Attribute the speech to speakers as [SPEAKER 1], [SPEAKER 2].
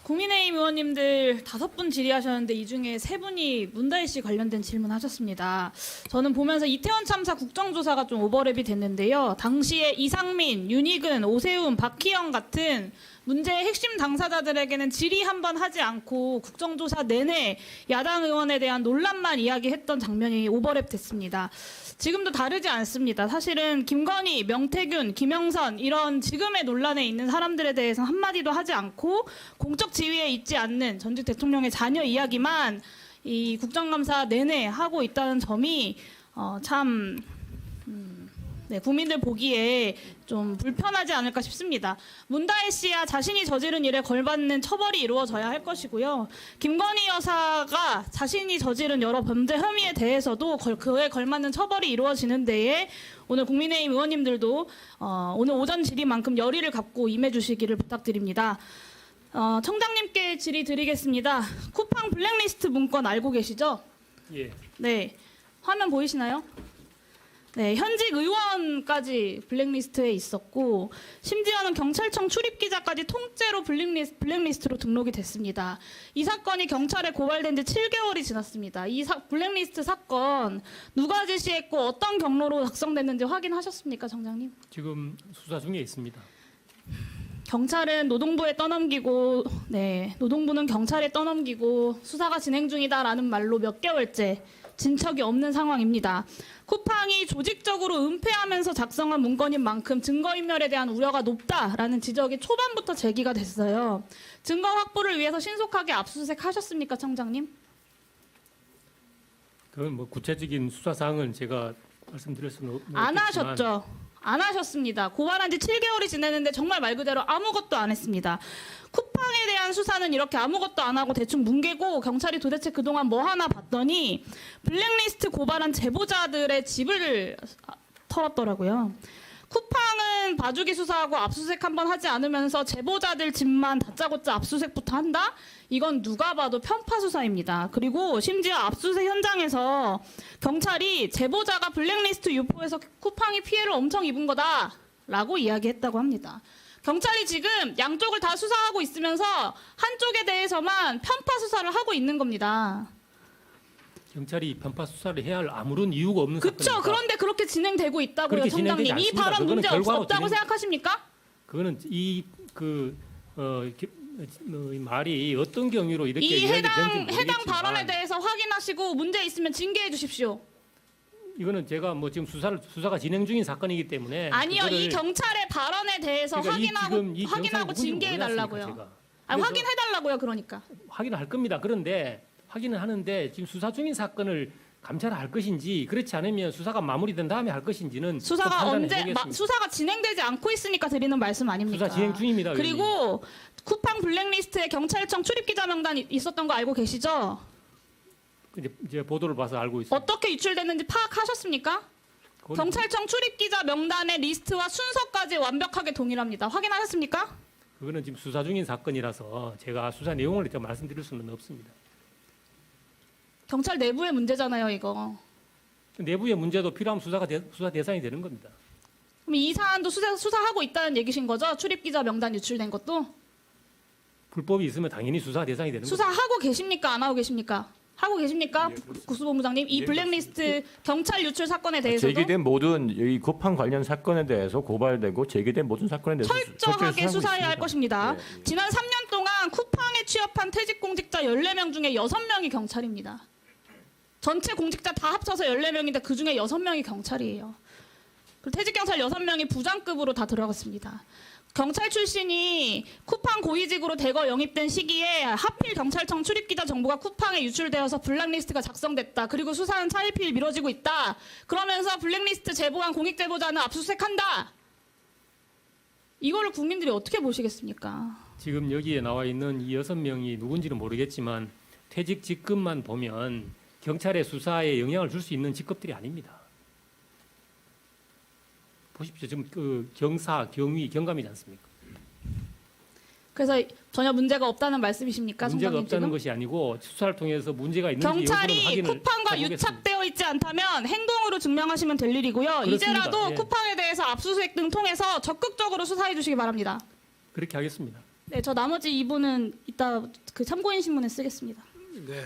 [SPEAKER 1] 국민의힘 의원님들 5분 질의하셨는데 이 중에 3분이 문다혜 씨 관련된 질문하셨습니다. 저는 보면서 이태원 참사 국정조사가 좀 오버랩이 됐는데요. 당시에 이상민, 윤희근, 오세훈, 박희영 같은 문제의 핵심 당사자들에게는 질의 한 번 하지 않고 국정조사 내내 야당 의원에 대한 논란만 이야기했던 장면이 오버랩 됐습니다. 지금도 다르지 않습니다. 사실은 김건희, 명태균, 김영선 이런 지금의 논란에 있는 사람들에 대해서 한마디도 하지 않고 공적 지위에 있지 않는 전직 대통령의 자녀 이야기만 이 국정감사 내내 하고 있다는 점이 참 국민들 보기에 좀 불편하지 않을까 싶습니다. 문다혜 씨야 자신이 저지른 일에 걸맞는 처벌이 이루어져야 할 것이고요. 김건희 여사가 자신이 저지른 여러 범죄 혐의에 대해서도 그에 걸맞는 처벌이 이루어지는 데에 오늘 국민의힘 의원님들도 오늘 오전 질의만큼 열의를 갖고 임해주시기를 부탁드립니다. 청장님께 질의 드리겠습니다. 쿠팡 블랙리스트 문건 알고 계시죠?
[SPEAKER 2] 예.
[SPEAKER 1] 네. 화면 보이시나요? 네, 현직 의원까지 블랙리스트에 있었고 심지어는 경찰청 출입기자까지 통째로 블랙리스트로 등록이 됐습니다. 이 사건이 경찰에 고발된 지 7개월이 지났습니다. 이 블랙리스트 사건 누가 지시했고 어떤 경로로 작성됐는지 확인하셨습니까, 청장님?
[SPEAKER 2] 지금 수사 중에 있습니다.
[SPEAKER 1] 경찰은 노동부에 떠넘기고, 노동부는 경찰에 떠넘기고 수사가 진행 중이다라는 말로 몇 개월째 진척이 없는 상황입니다. 쿠팡이 조직적으로 은폐하면서 작성한 문건인 만큼 증거인멸에 대한 우려가 높다라는 지적이 초반부터 제기가 됐어요. 증거 확보를 위해서 신속하게 압수수색 하셨습니까, 청장님?
[SPEAKER 2] 그건 뭐 구체적인 수사 사항은 제가 말씀드릴 수는 없겠지만
[SPEAKER 1] 안 하셨죠. 안 하셨습니다. 고발한 지 7개월이 지났는데 정말 말 그대로 아무것도 안 했습니다. 쿠팡에 대한 수사는 이렇게 아무것도 안 하고 대충 뭉개고 경찰이 도대체 그동안 뭐 하나 봤더니 블랙리스트 고발한 제보자들의 집을 털었더라고요. 쿠팡은 봐주기 수사하고 압수수색 한번 하지 않으면서 제보자들 집만 다짜고짜 압수수색부터 한다? 이건 누가 봐도 편파 수사입니다. 그리고 심지어 압수수색 현장에서 경찰이 제보자가 블랙리스트 유포해서 쿠팡이 피해를 엄청 입은 거다라고 이야기했다고 합니다. 경찰이 지금 양쪽을 다 수사하고 있으면서 한쪽에 대해서만 편파 수사를 하고 있는 겁니다.
[SPEAKER 2] 경찰이 편파 수사를 해야 할 아무런 이유가 없는
[SPEAKER 1] 그렇죠.
[SPEAKER 2] 사건입니다.
[SPEAKER 1] 그런데 그렇게 진행되고 있다고요,
[SPEAKER 2] 그렇게
[SPEAKER 1] 청장님.
[SPEAKER 2] 진행되지
[SPEAKER 1] 이
[SPEAKER 2] 않습니다.
[SPEAKER 1] 발언
[SPEAKER 2] 그거는
[SPEAKER 1] 문제
[SPEAKER 2] 결과로
[SPEAKER 1] 없다고 생각하십니까?
[SPEAKER 2] 그거는 이 말이 어떤 경위로 이렇게
[SPEAKER 1] 이
[SPEAKER 2] 이야기되는지
[SPEAKER 1] 해당
[SPEAKER 2] 모르겠지만
[SPEAKER 1] 발언에 대해서 확인하시고 문제 있으면 징계해 주십시오.
[SPEAKER 2] 이거는 제가 뭐 지금 수사가 진행 중인 사건이기 때문에
[SPEAKER 1] 아니요, 이
[SPEAKER 2] 그거를
[SPEAKER 1] 경찰의 발언에 대해서
[SPEAKER 2] 그러니까
[SPEAKER 1] 확인하고
[SPEAKER 2] 이
[SPEAKER 1] 확인하고
[SPEAKER 2] 경찰이
[SPEAKER 1] 징계해
[SPEAKER 2] 누군지
[SPEAKER 1] 달라고요.
[SPEAKER 2] 모르지 않습니까,
[SPEAKER 1] 아니,
[SPEAKER 2] 그래서
[SPEAKER 1] 확인해 달라고요, 그러니까.
[SPEAKER 2] 확인을 할 겁니다. 그런데 확인을 하는데 지금 수사 중인 사건을 감찰을 할 것인지 그렇지 않으면 수사가 마무리된 다음에 할 것인지는
[SPEAKER 1] 수사가 언제
[SPEAKER 2] 보겠습니다.
[SPEAKER 1] 수사가 진행되지 않고 있으니까 드리는 말씀 아닙니까?
[SPEAKER 2] 수사 진행 중입니다.
[SPEAKER 1] 그리고 쿠팡 블랙리스트에 경찰청 출입기자 명단이 있었던 거 알고 계시죠?
[SPEAKER 2] 이제 보도를 봐서 알고 있습니다.
[SPEAKER 1] 어떻게 유출됐는지 파악하셨습니까? 경찰청 출입기자 명단의 리스트와 순서까지 완벽하게 동일합니다. 확인하셨습니까?
[SPEAKER 2] 그거는 지금 수사 중인 사건이라서 제가 수사 내용을 일단 말씀드릴 수는 없습니다.
[SPEAKER 1] 경찰 내부의 문제잖아요, 이거.
[SPEAKER 2] 내부의 문제도 필요하면 수사 대상이 되는 겁니다.
[SPEAKER 1] 그럼 이 사안도 수사하고 있다는 얘기신 거죠? 출입기자 명단 유출된 것도?
[SPEAKER 2] 불법이 있으면 당연히 수사 대상이 되는 겁니다.
[SPEAKER 1] 수사하고 계십니까? 안 하고 계십니까? 하고 계십니까?
[SPEAKER 3] 예, 그렇습니다.
[SPEAKER 1] 국수본부장님, 이
[SPEAKER 3] 예,
[SPEAKER 1] 블랙리스트 경찰 유출 사건에 대해서도
[SPEAKER 3] 제기된 모든 이 쿠팡 관련 사건에 대해서 고발되고 제기된 모든 사건에 대해서
[SPEAKER 1] 철저하게 수사해야 할 것입니다.
[SPEAKER 3] 예, 예.
[SPEAKER 1] 지난 3년 동안 쿠팡에 취업한 퇴직 공직자 14명 중에 6명이 경찰입니다. 전체 공직자 다 합쳐서 14명인데 그중에 6명이 경찰이에요. 퇴직 경찰 6명이 부장급으로 다 들어갔습니다. 경찰 출신이 쿠팡 고위직으로 대거 영입된 시기에 하필 경찰청 출입기자 정보가 쿠팡에 유출되어서 블랙리스트가 작성됐다. 그리고 수사는 차일피일 미뤄지고 있다. 그러면서 블랙리스트 제보한 공익제보자는 압수수색한다. 이거를 국민들이 어떻게 보시겠습니까?
[SPEAKER 2] 지금 여기에 나와 있는 이 6명이 누군지는 모르겠지만 퇴직 직급만 보면 경찰의 수사에 영향을 줄 수 있는 직급들이 아닙니다. 보십시오. 지금 그 경사, 경위, 경감이지 않습니까?
[SPEAKER 1] 그래서 전혀 문제가 없다는 말씀이십니까,
[SPEAKER 2] 문제가
[SPEAKER 1] 총장님
[SPEAKER 2] 없다는
[SPEAKER 1] 지금?
[SPEAKER 2] 것이 아니고 수사를 통해서 문제가 있는지 여부는
[SPEAKER 1] 경찰이
[SPEAKER 2] 확인을
[SPEAKER 1] 쿠팡과
[SPEAKER 2] 해보겠습니다.
[SPEAKER 1] 유착되어 있지 않다면 행동으로 증명하시면 될 일이고요.
[SPEAKER 2] 그렇습니다.
[SPEAKER 1] 이제라도
[SPEAKER 2] 예.
[SPEAKER 1] 쿠팡에 대해서 압수수색 등 통해서 적극적으로 수사해 주시기 바랍니다.
[SPEAKER 2] 그렇게 하겠습니다.
[SPEAKER 1] 네, 저 나머지 2부는 이따 그 참고인 신문에 쓰겠습니다.
[SPEAKER 4] 네.